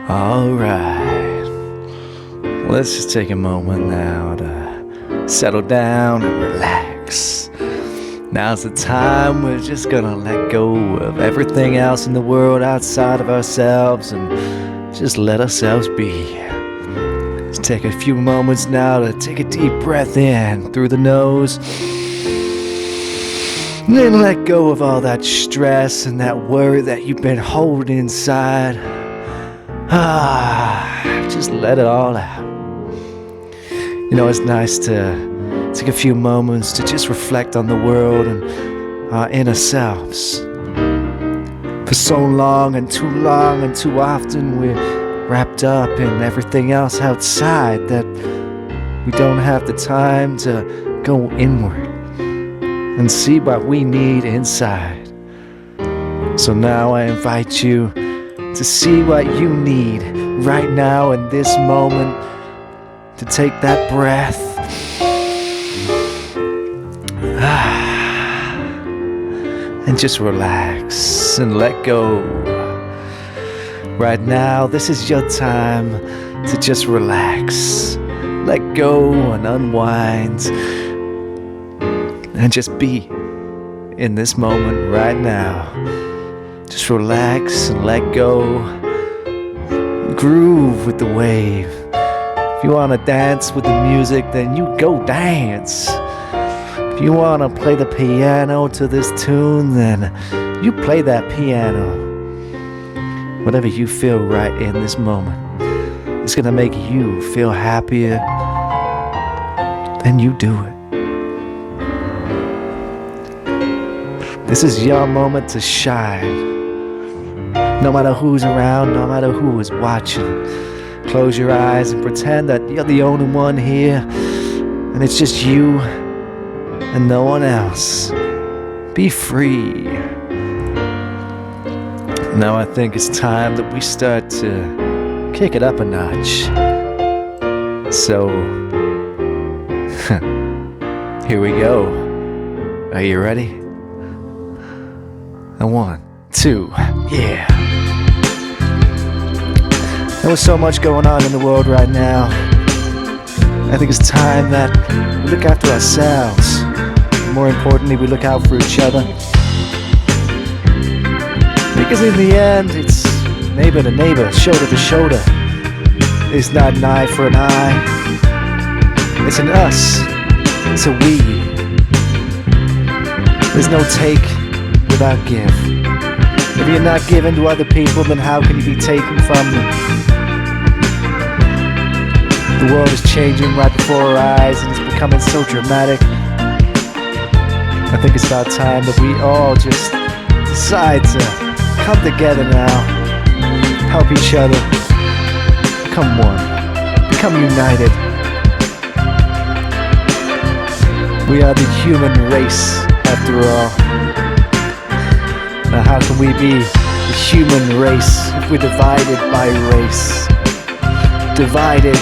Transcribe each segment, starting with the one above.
Alright, let's just take a moment now to settle down and relax. Now's the time we're just gonna let go of everything else in the world outside of ourselves and just let ourselves be. Let's take a few moments now to take a deep breath in through the nose. And then let go of all that stress and that worry that you've been holding inside. Just let it all out. You know, it's nice to take a few moments to just reflect on the world and our inner selves. For so long and too often we're wrapped up in everything else outside that we don't have the time to go inward and see what we need inside. So now I invite you to see what you need right now in this moment, to take that breath and just relax and let go. Right now, this is your time to just relax, let go and unwind, and just be in this moment right now. Just relax and let go. Groove with the wave. If you want to dance with the music, then you go dance. If you want to play the piano to this tune, then you play that piano. Whatever you feel right in this moment, it's going to make you feel happier. Then you do it. This is your moment to shine. No matter who's around, no matter who is watching, close your eyes and pretend that you're the only one here, and it's just you and no one else. Be free. Now I think it's time that we start to kick it up a notch. So, here we go. Are you ready? And 1, 2, yeah. There was so much going on in the world right now. I think it's time that we look after ourselves. More importantly, we look out for each other. Because in the end, it's neighbor to neighbor, shoulder to shoulder. It's not an eye for an eye. It's an us. It's a we. There's no take without give. If you're not giving to other people, then how can you be taken from them? The world is changing right before our eyes and it's becoming so dramatic. I think it's about time that we all just decide to come together now, help each other, become one, become united. We are the human race, after all. Now how can we be the human race if we're divided by race? Divided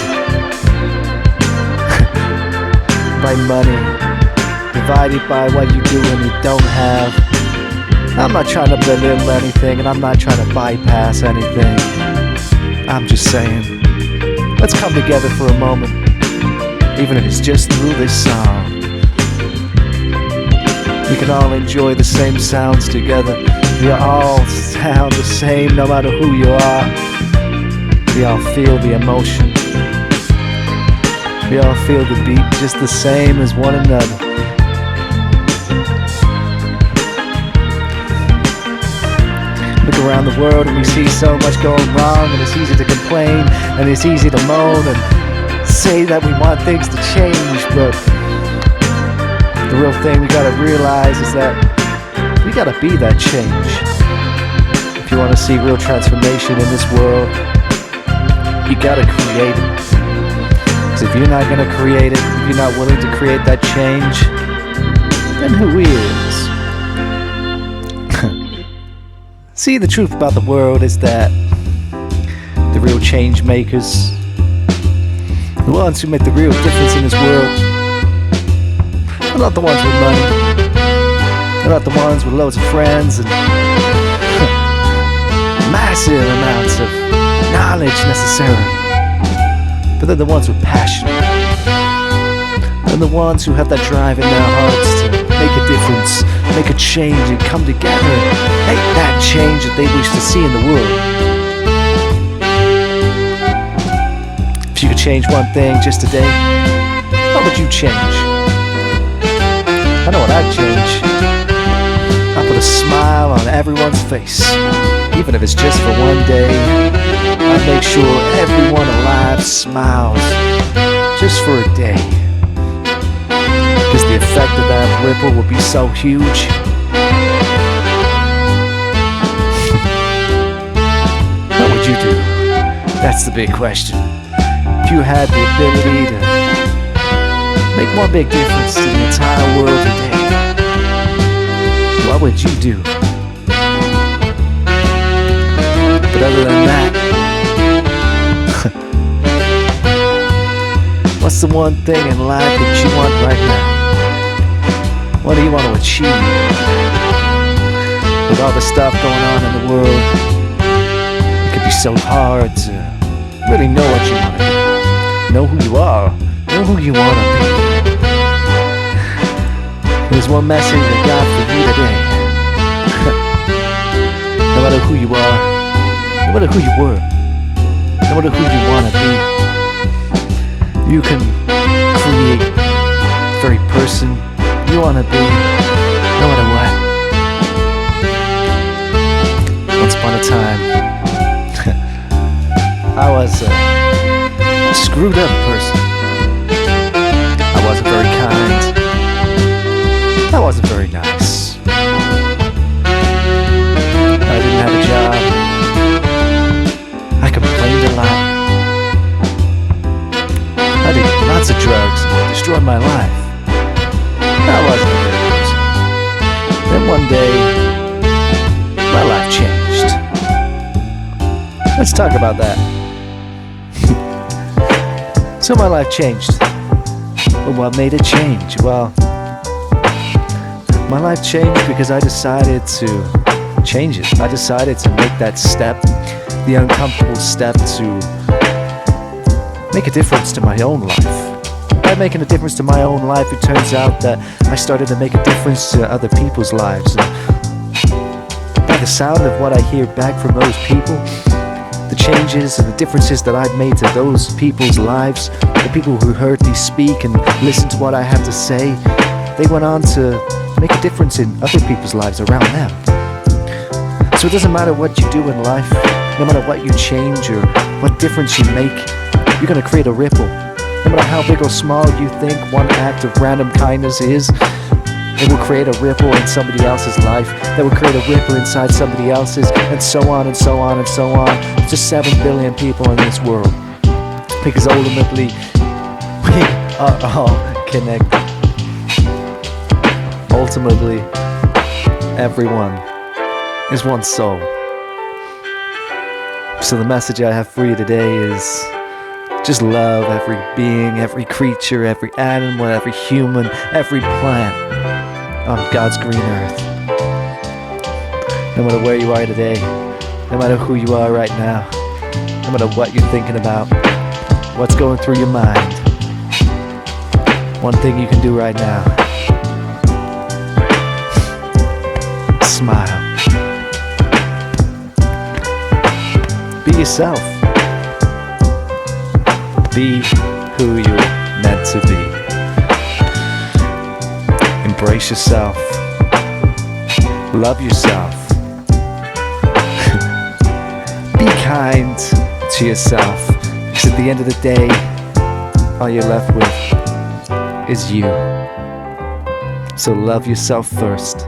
by money, divided by what you do and you don't have. I'm not trying to belittle anything and I'm not trying to bypass anything. I'm just saying, let's come together for a moment, even if it's just through this song. We can all enjoy the same sounds together. We all sound the same no matter who you are. We all feel the emotion. We all feel the beat just the same as one another. Look around the world and we see so much going wrong, and it's easy to complain and it's easy to moan and say that we want things to change, but the real thing we gotta realize is that we gotta be that change. If you want to see real transformation in this world, you gotta create it. Because if you're not gonna create it, if you're not willing to create that change, then who is? See, the truth about the world is that the real change makers, the ones who make the real difference in this world, are not the ones with money. They're not the ones with loads of friends and massive amounts of knowledge necessarily, but they're the ones with passion. They're the ones who have that drive in their hearts to make a difference, make a change, and come together and make that change that they wish to see in the world. If you could change one thing just today, what would you change? I know what I'd change. I'd put a smile on everyone's face, even if it's just for one day. I'd make sure everyone alive smiles just for a day, because the effect of that ripple will be so huge. What would you do? That's the big question. If you had the ability to make one big difference to the entire world today, what would you do? But other than that, what's the one thing in life that you want right now? What do you want to achieve? With all the stuff going on in the world, it could be so hard to really know what you want to do. Know who you are. Know who you want to be. There's one message I got for you today. No matter who you are, no matter who you were, no matter who you want to be, you can create the very person you want to be, no matter what. Once upon a time, I was a screwed up person. I wasn't very kind. I wasn't very nice. I didn't have a job. I complained a lot. I did lots of drugs and destroyed my life. I wasn't a good person. Then one day, my life changed. Let's talk about that. So my life changed. But what made it change? Well, my life changed because I decided to change it. I decided to make that step, the uncomfortable step, to make a difference to my own life. By making a difference to my own life, it turns out that I started to make a difference to other people's lives. And by the sound of what I hear back from those people, the changes and the differences that I've made to those people's lives, the people who heard me speak and listened to what I have to say, they went on to make a difference in other people's lives around them. So it doesn't matter what you do in life, no matter what you change or what difference you make, you're going to create a ripple. No matter how big or small you think one act of random kindness is, it will create a ripple in somebody else's life, that will create a ripple inside somebody else's, and so on and so on and so on. It's just 7 billion people in this world, because ultimately we are all connected. Ultimately, everyone is one soul. So the message I have for you today is just love every being, every creature, every animal, every human, every plant on God's green earth. No matter where you are today, no matter who you are right now, no matter what you're thinking about, what's going through your mind, one thing you can do right now: smile. Be yourself. Be who you're meant to be. Embrace yourself. Love yourself. Be kind to yourself, because at the end of the day, all you're left with is you. So love yourself first.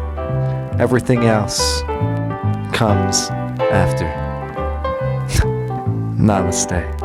Everything else comes after. Namaste.